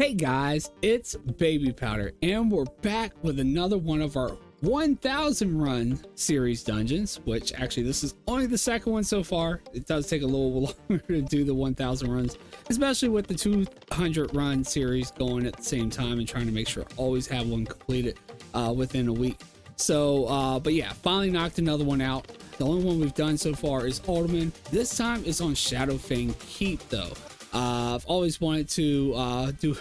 Hey guys, it's Babypowder, and we're back with another one of our 1000 run series dungeons, which actually this is only the second one so far. It does take a little longer to do the 1000 runs, especially with the 200 run series going at the same time and trying to make sure I always have one completed within a week. So, but yeah, finally knocked another one out. The only one we've done so far is Alderman. This time it's on Shadowfang Keep though. I've always wanted to do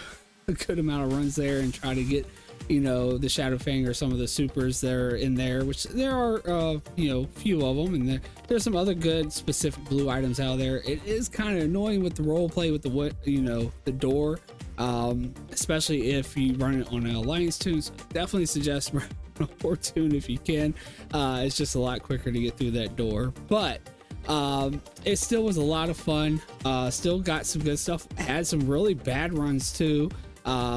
a good amount of runs there and try to get, you know, the Shadowfang or some of the supers that are in there, which there are, you know, few of them, and there's some other good specific blue items out there. It is kind of annoying with the role play with the, you know, the door, especially if you run it on an alliance tune. So definitely suggest run a war tune if you can. It's just a lot quicker to get through that door, but it still was a lot of fun. Still got some good stuff. Had some really bad runs too,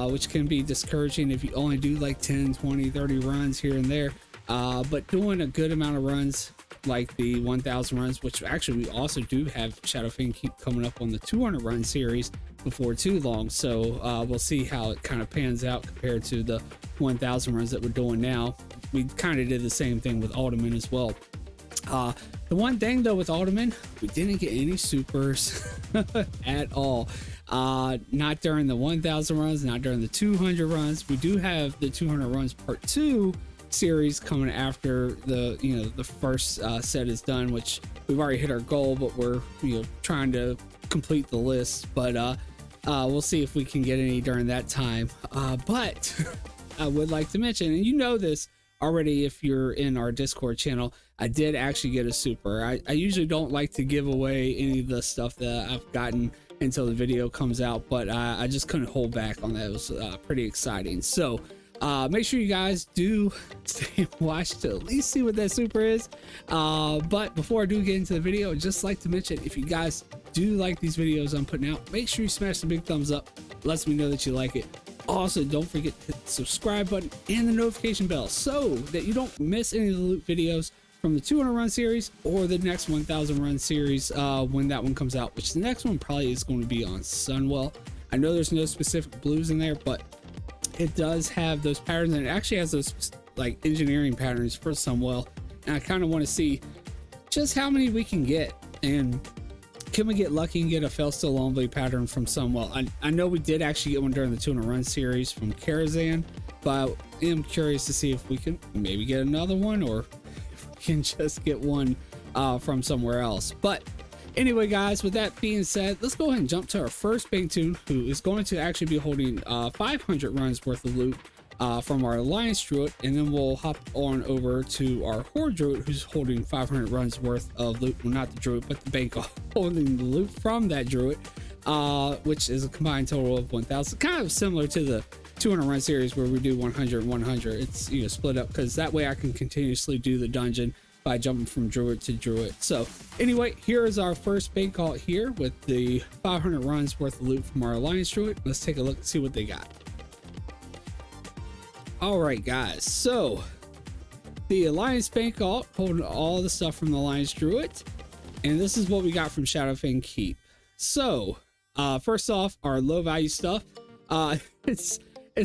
which can be discouraging if you only do like 10, 20, 30 runs here and there. But doing a good amount of runs like the 1000 runs, which actually we also do have Shadowfang Keep coming up on the 200 run series before too long. So we'll see how it kind of pans out compared to the 1000 runs that we're doing now. We kind of did the same thing with Alderman as well. The one thing though with Alderman, we didn't get any supers at all. Not during the 1000 runs, not during the 200 runs. We do have the 200 runs part 2 series coming after the, you know, the first set is done, which we've already hit our goal, but we're, you know, trying to complete the list. But we'll see if we can get any during that time. But I would like to mention, and you know this already if you're in our Discord channel, I did actually get a super. I usually don't like to give away any of the stuff that I've gotten until the video comes out, but I just couldn't hold back on that. It was pretty exciting. So make sure you guys do stay and watch to at least see what that super is. But before I do get into the video, I'd just like to mention, if you guys do like these videos I'm putting out, make sure you smash the big thumbs up. It lets me know that you like it. Also, don't forget to hit the subscribe button and the notification bell so that you don't miss any of the loot videos from the 200 run series or the next 1000 run series when that one comes out, which the next one probably is going to be on Sunwell. I know there's no specific blues in there, but it does have those patterns, and it actually has those like engineering patterns for Sunwell, and I kind of want to see just how many we can get, and can we get lucky and get a Fell Still Lonely pattern from Sunwell. I know we did actually get one during the 200 run series from Karazhan, but I am curious to see if we can maybe get another one, or if we can just get one from somewhere else. But anyway, guys, with that being said, let's go ahead and jump to our first big tune, who is going to actually be holding 500 runs worth of loot from our Alliance Druid, and then we'll hop on over to our Horde Druid, who's holding 500 runs worth of loot. Well, not the Druid, but the bank holding the loot from that Druid, which is a combined total of 1000. Kind of similar to the 200 run series where we do 100 100. It's, you know, split up, because that way I can continuously do the dungeon by jumping from Druid to Druid. So anyway, here is our first bank alt here with the 500 runs worth of loot from our Alliance Druid. Let's take a look and see what they got. All right, guys, so the Alliance bank alt holding all the stuff from the Alliance Druid, and this is what we got from Shadowfang Keep. So first off, our low value stuff, it's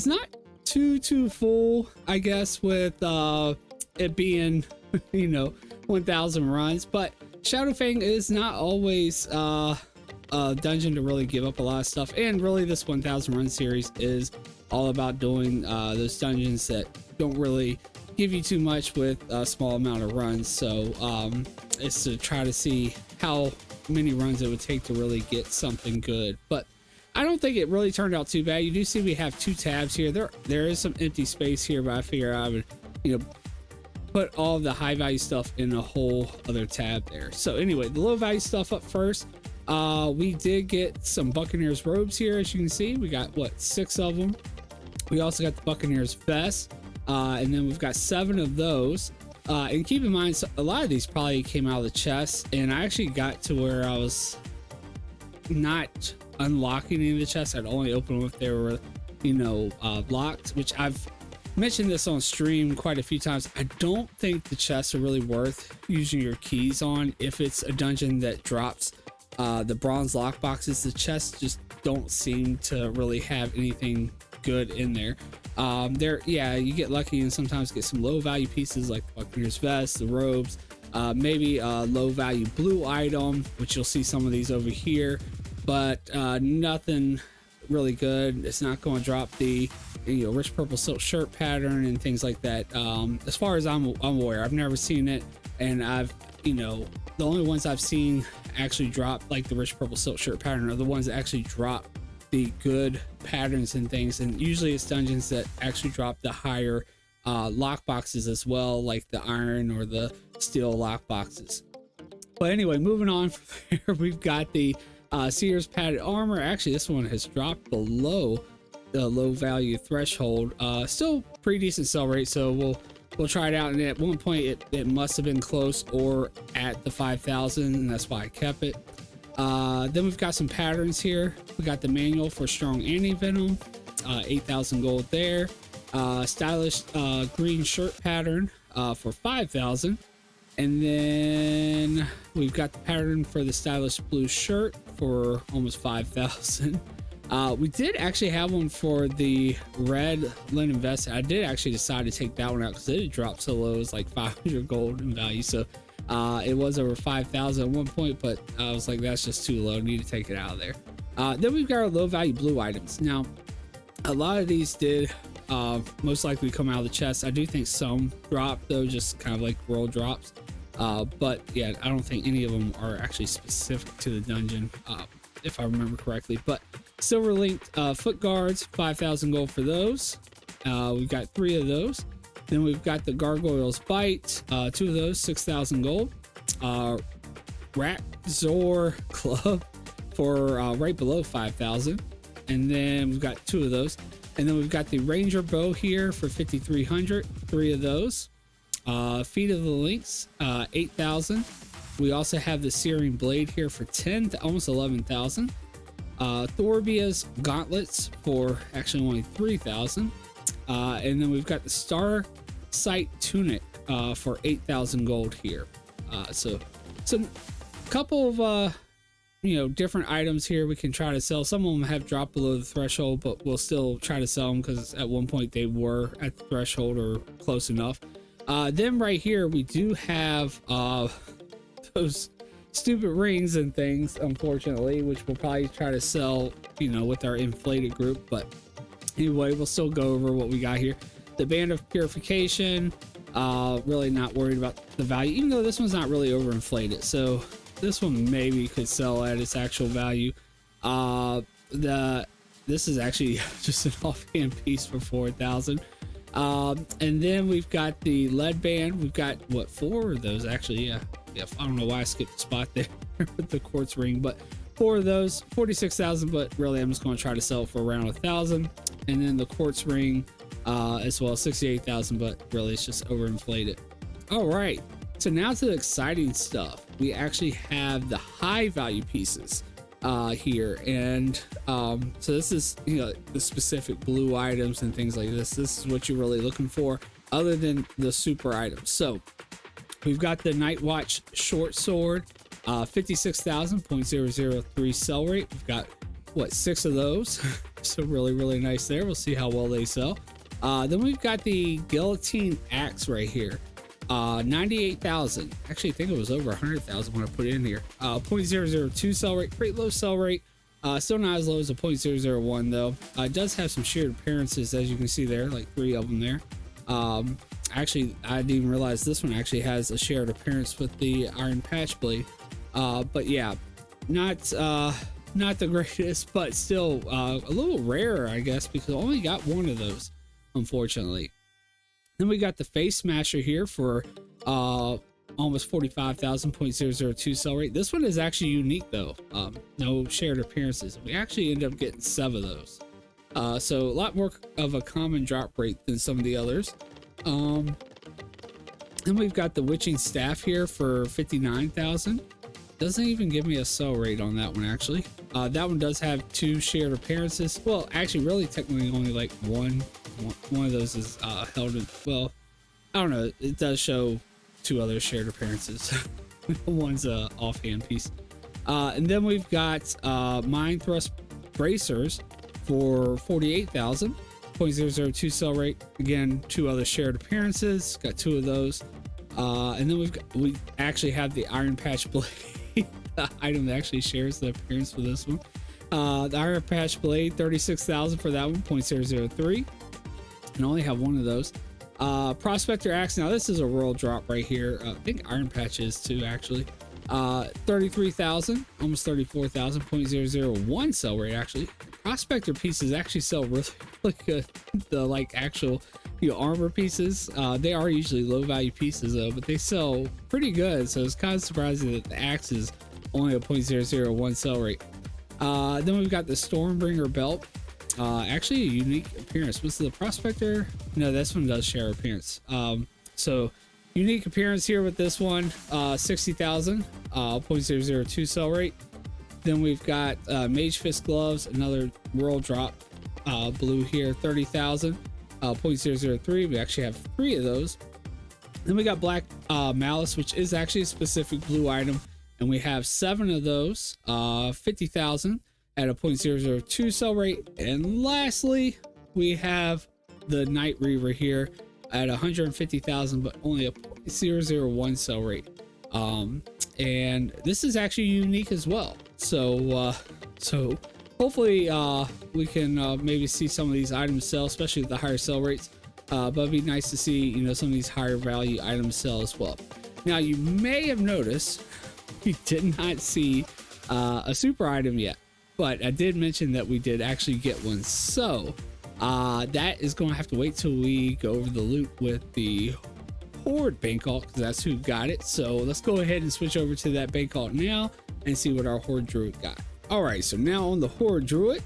not too full, I guess, with it being you know 1000 runs, but Shadowfang is not always a dungeon to really give up a lot of stuff, and really this 1000 run series is all about doing those dungeons that don't really give you too much with a small amount of runs. So it's to try to see how many runs it would take to really get something good, but I don't think it really turned out too bad. You do see we have 2 tabs here. There is some empty space here, but I figure I would, you know, put all the high value stuff in a whole other tab there. So anyway, the low value stuff up first. We did get some Buccaneers robes here. As you can see, we got what, 6 of them. We also got the Buccaneers vest, and then we've got 7 of those. And keep in mind, a lot of these probably came out of the chest, and I actually got to where I was not unlocking any of the chests. I'd only open them if they were, you know, locked, which I've mentioned this on stream quite a few times. I don't think the chests are really worth using your keys on if it's a dungeon that drops The bronze lock boxes, the chests just don't seem to really have anything good in there. Yeah, you get lucky and sometimes get some low value pieces like the Buccaneer's vest, the robes, maybe a low value blue item, which you'll see some of these over here, but nothing really good. It's not going to drop the rich purple silk shirt pattern and things like that. As far as I'm aware, I've never seen it, and the only ones I've seen actually drop like the rich purple silk shirt pattern are the ones that actually drop the good patterns and things, and usually it's dungeons that actually drop the higher lock boxes as well, like the iron or the steel lock boxes. But anyway, moving on from there, we've got the Seer's padded armor. Actually, this one has dropped below the low value threshold. Still pretty decent sell rate, so we'll try it out. And at one point it must have been close or at the 5,000, and that's why I kept it. Then we've got some patterns here. We got the manual for strong anti-venom, 8,000 gold there. Stylish green shirt pattern for 5,000. And then we've got the pattern for the stylish blue shirt for almost 5,000. We did actually have one for the red linen vest. I did actually decide to take that one out because it had dropped so low. It was like 500 gold in value. So it was over 5,000 at one point, but I was like, that's just too low. I need to take it out of there. Then we've got our low value blue items. Now, a lot of these did most likely come out of the chest. I do think some drop though, just kind of like roll drops. But yeah, I don't think any of them are actually specific to the dungeon, if I remember correctly. But silver linked foot guards, 5,000 gold for those. We've got 3 of those. Then we've got the gargoyles bite, 2 of those, 6,000 gold. Rat Zor club for right below 5,000. And then we've got 2 of those. And then we've got the ranger bow here for 5,300, 3 of those. Feet of the Lynx, 8,000. We also have the searing blade here for 10 to almost 11,000. Thorbia's gauntlets for actually only 3,000. And then we've got the star sight tunic for 8,000 gold here. So a couple of different items here we can try to sell. Some of them have dropped below the threshold, but we'll still try to sell them because at one point they were at the threshold or close enough. Then right here we do have those stupid rings and things, unfortunately, which we'll probably try to sell with our inflated group. But anyway, we'll still go over what we got here. The band of purification, really not worried about the value, even though this one's not really overinflated, so this one maybe could sell at its actual value. This is actually just an offhand piece for 4,000. And then we've got the lead band. We've got 4 of those actually. Yeah, I don't know why I skipped a spot there with the quartz ring, but 4 of those, 46,000. But really, I'm just going to try to sell for around 1,000. And then the quartz ring as well, 68,000. But really, it's just overinflated. All right, so now to the exciting stuff. We actually have the high value pieces here, and so this is the specific blue items and things like this. This is what you're really looking for, other than the super items. So we've got the Night Watch short sword, 56,000.003 sell rate. We've got 6 of those, so really nice there. We'll see how well they sell. Then we've got the guillotine axe right here. 98,000. Actually, I think it was over 100,000 when I put it in here. 0.002 sell rate, pretty low sell rate. Still not as low as a 0.001 though. It does have some shared appearances, as you can see there, like 3 of them there. Actually, I didn't even realize this one actually has a shared appearance with the iron patch blade. But yeah, not the greatest, but still a little rarer, I guess, because I only got 1 of those, unfortunately. Then we got the face smasher here for almost 45,000.002 sell rate. This one is actually unique though. No shared appearances. We actually end up getting 7 of those. So a lot more of a common drop rate than some of the others. Then we've got the witching staff here for 59,000. Doesn't even give me a sell rate on that one actually. That one does have 2 shared appearances. Well, actually, really technically only like one of those is held in, well, I don't know, it does show 2 other shared appearances. One's a offhand piece. And then we've got Mind Thrust Bracers for 48,000, 0.002 sell rate. Again, 2 other shared appearances. Got 2 of those. And then we actually have the Iron Patch Blade, the item that actually shares the appearance for this one. The Iron Patch Blade, 36,000 for that one, 0.003. And only have 1 of those. Prospector Axe. Now this is a royal drop right here. I think Iron Patch is too, actually. 33,000, almost 34,000, 0.001 sell rate actually. Prospector pieces actually sell really, really good. The like actual, armor pieces, they are usually low value pieces though, but they sell pretty good. So it's kind of surprising that the axe is only a 0.001 sell rate. Then we've got the Stormbringer belt. Actually a unique appearance. What's the Prospector? No, this one does share appearance. So unique appearance here with this one, 60,000, 0.002 sell rate. Then we've got Mage Fist gloves, another royal drop, blue here, 30,000, 0.003. We actually have 3 of those. Then we got Black Malice, which is actually a specific blue item, and we have 7 of those, 50,000 at a 0.002 sell rate. And lastly, we have the Night Reaver here at 150,000, but only a 0.001 sell rate. And this is actually unique as well. So hopefully we can maybe see some of these items sell, especially with the higher sell rates. But it'd be nice to see, some of these higher value items sell as well. Now you may have noticed we did not see a super item yet, but I did mention that we did actually get one. So that is going to have to wait till we go over the loot with the Horde Bank Alt, because that's who got it. So let's go ahead and switch over to that Bank Alt now and see what our Horde Druid got. All right, so now on the Horde Druid,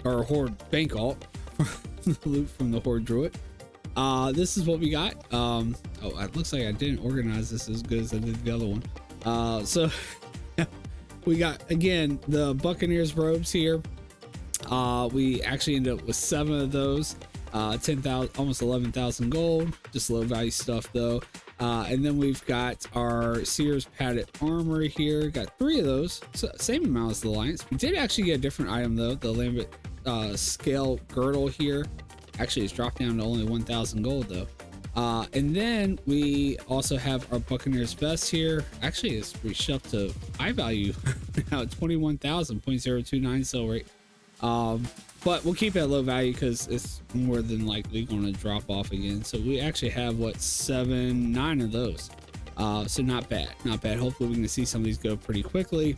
or Horde Bank Alt, the loot from the Horde Druid. This is what we got. Oh, it looks like I didn't organize this as good as I did the other one. So we got, again, the Buccaneers robes here. We actually ended up with 7 of those, 10,000, almost 11,000 gold, just low value stuff though. And then we've got our Seer's padded armor here, got 3 of those, so same amount as the Alliance. We did actually get a different item though, the Lambert scale girdle here. Actually, it's dropped down to only 1,000 gold though. And then we also have our Buccaneers vest here. Actually, it's reached up to high value now, 21,000, 0.029 sell rate. But we'll keep it at low value because it's more than likely going to drop off again. So we actually have 9 of those. So not bad. Hopefully we can see some of these go pretty quickly.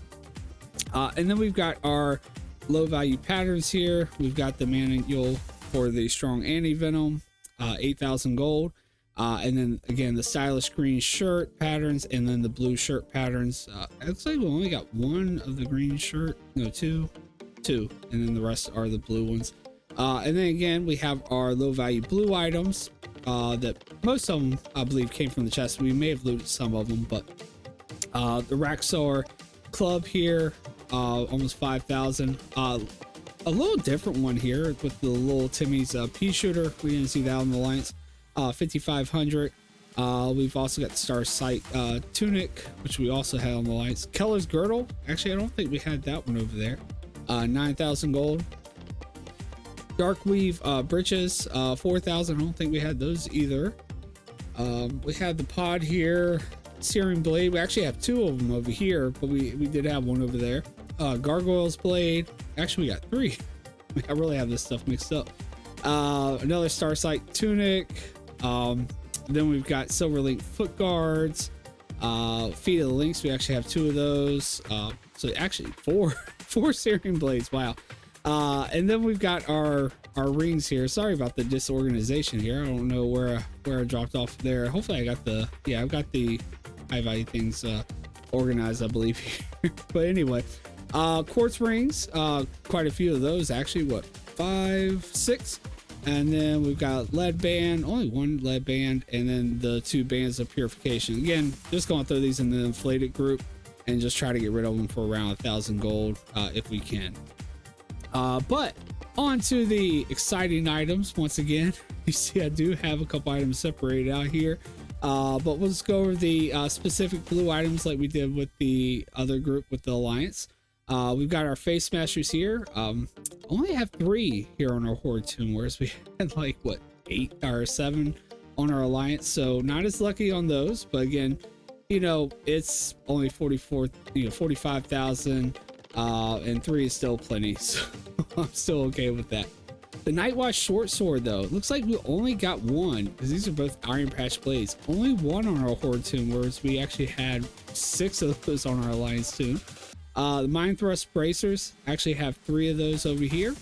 And then we've got our low value patterns here. We've got the manual for the strong anti-venom, 8,000 gold. And then again, the stylish green shirt patterns, and then the blue shirt patterns. It looks like we only got 1 of the green shirt, no, 2, and then the rest are the blue ones. And then again, we have our low value blue items that most of them I believe came from the chest. We may have looted some of them, but the Raxor club here, almost 5,000. A little different one here with the little Timmy's pea shooter. We didn't see that on the Alliance. 5,500. We've also got the Star Sight tunic, which we also had on the Alliance. Keller's girdle. Actually, I don't think we had that one over there. 9,000 gold. Darkweave breeches, 4,000. I don't think we had those either. We had the pod here. Searing blade. We actually have 2 of them over here, but we did have one over there. Gargoyle's blade. Actually, we got 3. I really have this stuff mixed up. Another Starsight tunic. Then we've got Silverlink foot guards. Feet of the Lynx. We actually have 2 of those. So actually 4 Searing blades. Wow. And then we've got our rings here. Sorry about the disorganization here. I don't know where I dropped off there. Hopefully I got I've got the high value things organized, I believe here. But anyway, quartz rings, quite a few of those actually. 5, 6. And then we've got lead band, only 1 lead band, and then the 2 bands of purification. Again, just going to throw these in the inflated group and just try to get rid of them for around 1,000 gold if we can. But on to the exciting items. Once again, you see I do have a couple items separated out here. But we'll just go over the specific blue items like we did with the other group with the Alliance. We've got our Face Smashers here. Only have 3 here on our Horde Tomb, whereas we had like, what, 8 or 7 on our Alliance. So not as lucky on those, but again, you know, it's only 45,000, and 3 is still plenty. So I'm still okay with that. The Nightwatch short sword though, looks like we only got 1 because these are both Iron Patch blades. Only 1 on our Horde Tomb, whereas we actually had 6 of those on our Alliance Tomb. The Mind Thrust bracers actually have 3 of those over here.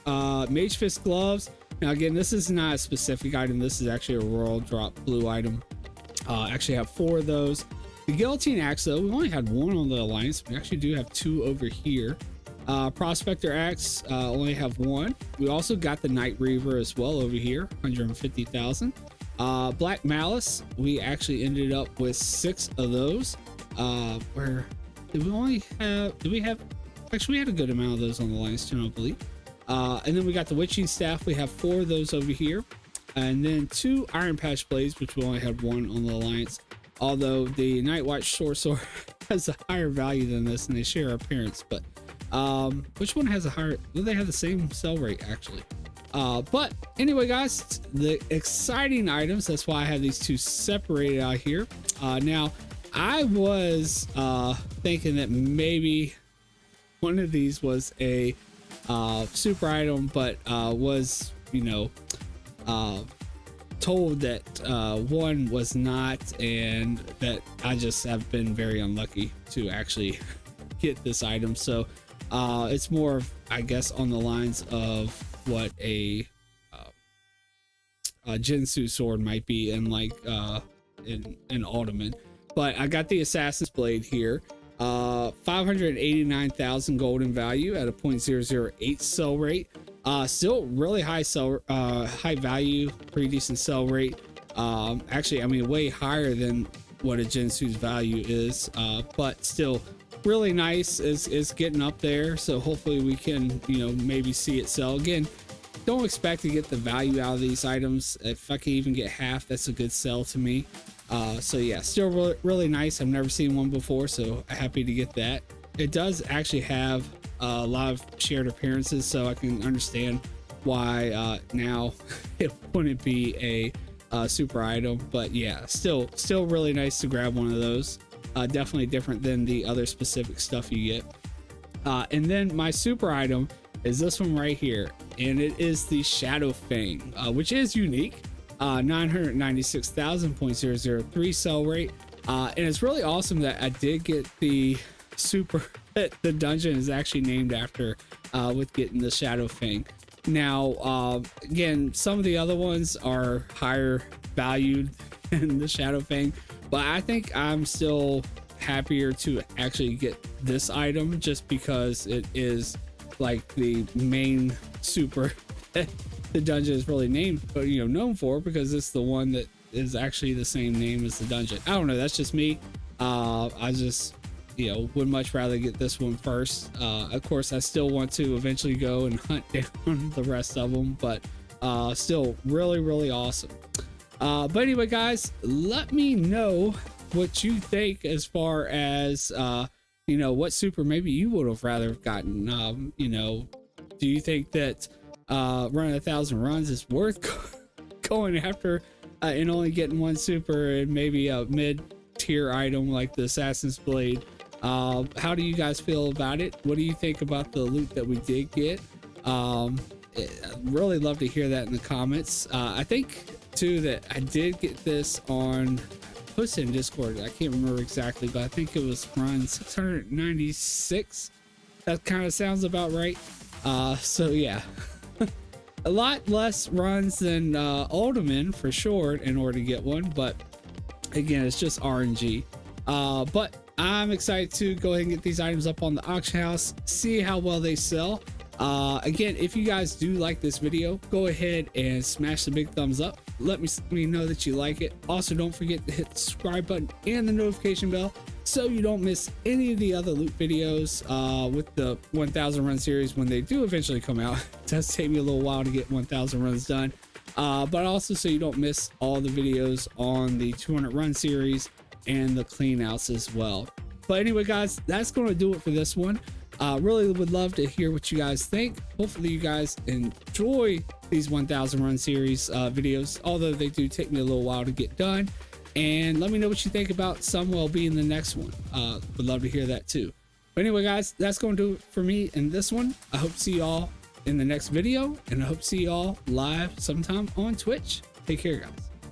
Mage Fist gloves. Now again, this is not a specific item. This is actually a royal drop blue item. Actually have 4 of those. The Guillotine axe though, we only had 1 on the Alliance. We actually do have 2 over here. Prospector axe, only have 1. We also got the Night Reaver as well over here, 150,000. Black Malice, we actually ended up with 6 of those. Where did we only have, actually we had a good amount of those on the Alliance too, I believe. And then we got the Witching Staff, we have 4 of those over here. And then 2 Iron Patch blades, which we only had 1 on the Alliance. Although the Nightwatch short sword has a higher value than this and they share appearance, but which one has a higher, do they have the same sell rate actually? But anyway guys, the exciting items, that's why I have these 2 separated out here. Now I was thinking that maybe one of these was a super item, but was, you know, told that one was not, and that I just have been very unlucky to actually get this item. So it's more of, I guess, on the lines of what a Jinsu sword might be in like in Ottoman. But I got the Assassin's Blade here. 589,000 gold in value at a 0.008 sell rate. Still really high high value, pretty decent sell rate. Actually, I mean, way higher than what a Jinsu's value is, but still really nice. Is getting up there. So hopefully we can, you know, maybe see it sell again. Don't expect to get the value out of these items. If I can even get half, that's a good sell to me. So yeah, still really, really nice. I've never seen one before, so happy to get that. It does actually have a lot of shared appearances, so I can understand why now it wouldn't be a super item. But yeah, still really nice to grab one of those. Definitely different than the other specific stuff you get. And then my super item is this one right here, and it is the Shadowfang, which is unique. 996,000.003 sell rate, and it's really awesome that I did get the super that the dungeon is actually named after, with getting the Shadowfang. Now again, some of the other ones are higher valued than the Shadowfang, but I think I'm still happier to actually get this item just because it is like the main super the dungeon is really named, you know, known for, because it's the one that is actually the same name as the dungeon. I don't know, that's just me. I just, you know, would much rather get this one first. Of course, I still want to eventually go and hunt down the rest of them, but still really, really awesome. But anyway, guys, let me know what you think as far as, you know, what super maybe you would have rather have gotten. You know, do you think that running 1,000 runs is worth going after and only getting one super and maybe a mid-tier item like the Assassin's Blade? How do you guys feel about it? What do you think about the loot that we did get? I'd really love to hear that in the comments. I think too that I did get this on, post in Discord, I can't remember exactly, but I think it was run 696. That kind of sounds about right. So yeah. A lot less runs than Ottoman for sure in order to get one, but again, it's just RNG. But I'm excited to go ahead and get these items up on the auction house, see how well they sell. Again, if you guys do like this video, go ahead and smash the big thumbs up. Let me know that you like it. Also, don't forget to hit the subscribe button and the notification bell so you don't miss any of the other loot videos with the 1,000 run series when they do eventually come out. It does take me a little while to get 1,000 runs done, but also so you don't miss all the videos on the 200 run series and the clean outs as well. But anyway, guys, that's going to do it for this one. Really would love to hear what you guys think. Hopefully you guys enjoy these 1000 run series videos, although they do take me a little while to get done. And let me know what you think about Sunwell being the next one. Would love to hear that too. But anyway, guys, that's going to do it for me in this one. I hope to see y'all in the next video, and I hope to see y'all live sometime on Twitch. Take care, guys.